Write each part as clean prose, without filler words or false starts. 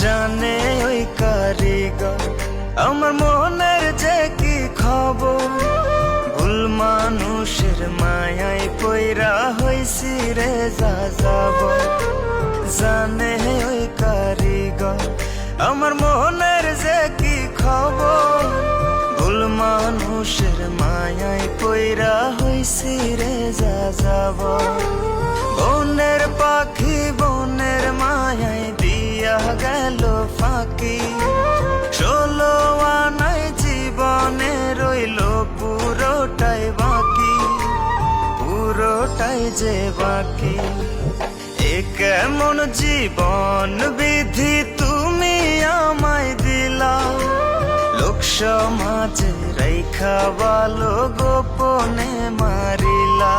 জানে ওই কারিগর আমার মনের যে কি খবর। ভুল মানুষের মায়ায় পইরা হইছি রে যাব। জানে ওই কারিগর আমার মনের যে কি খবর। ভুল মানুষের মায়ায় পইরা হইছি রে যাব। বনের পাখি বনের মায়ায় দিয়া গেল ফাঁকি। 16 আনায় জীবনে রইল পুরোটাই বাকি, পুরোটাই যে বাকি। এ কেমন জীবন বিধি তুমি আমায় দিলা। লোক সমাজে রেখা ভালো গোপনে মারিলা।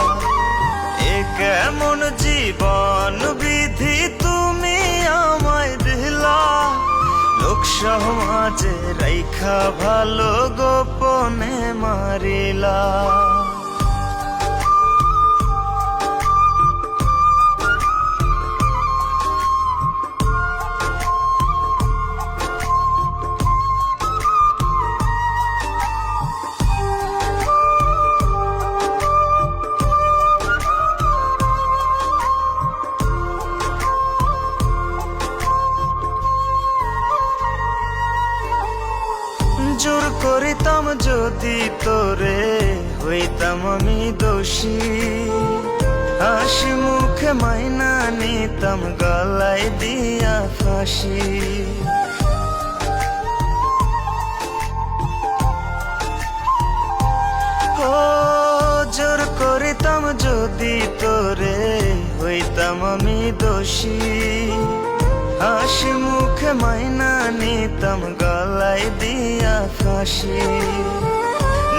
এ কেমন জীবন বিধি তুমি আমায় দিলা। লোক সমাজে রেখা ভালো গোপনে মারিলা। জোর করিতাম যদি তোরে হইতাম আমি দোষী। হাসি মুখে মাইনা নিতাম গলায় দিয়া ফাঁসি। ও জোর করিতাম যদি তোরে হইতাম আমি দোষী। হাসি মুখে মাইনা নিতাম গলায় দিয়া ফাঁসি।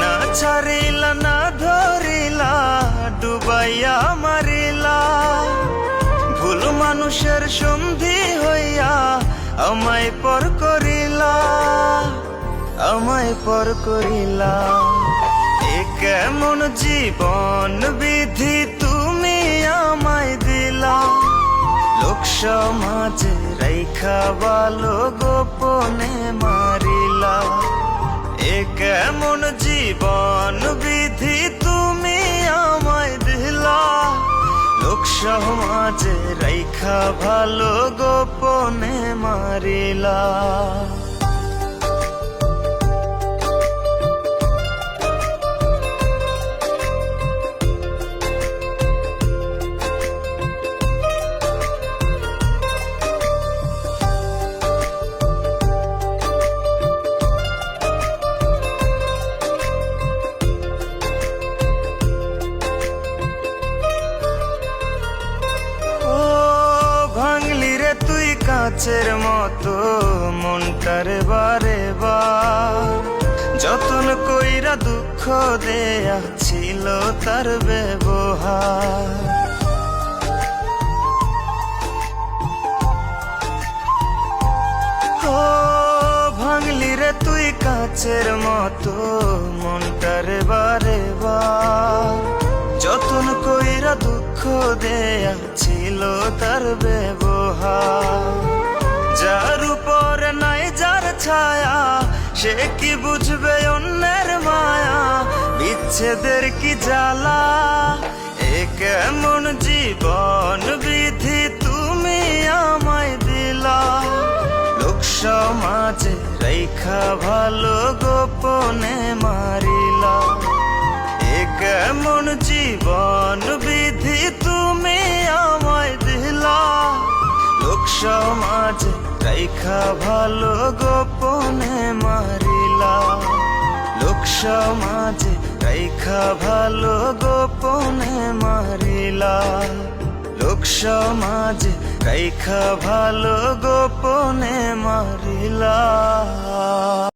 না ছাড়িলা না ধরিলা ডুবাইয়া মারিলা। ভুল মানুষের সন্ধি হইয়া আমায় পর করিলা, আমায় পর করিলা। এ কেমন জীবন বিধি তুমি আমায় দিলা। লোক সমাজে রেখা ভালো গোপনে মারিলা। এ কেমন জীবন বিধি তুমি আমায় দিলা। লোক সমাজে রেখা ভালো গোপনে মারিলা। তুই কাচের মতো মনটারে বারে বার যতন কইরা দুঃখ দেয়া ছিল তার ব্যবহার। ও ভাঙলি রে তুই কাচের মতো মনটারে বারে বার যতন কইরা দুঃখ দেয়া ছিল তার ব্যবহার। যার উপরে নাই যার ছায়া সে কি বুঝবে অন্যের মায়া। বিচ্ছেদের কি জ্বালা এ কেমন জীবন বিধি তুমি আমায় দিলা। লোক সমাজে রেখা ভালো গোপনে মারিলা। এ কেমন জীবন বিধি তুমি আমায় দিলা। লোক সমাজে রেখা ভালো গোপনে মারিলা। লোক সমাজে রেখা ভালো গোপনে মারিলা। লোক সমাজে রেখা ভালো গোপনে মারিলা।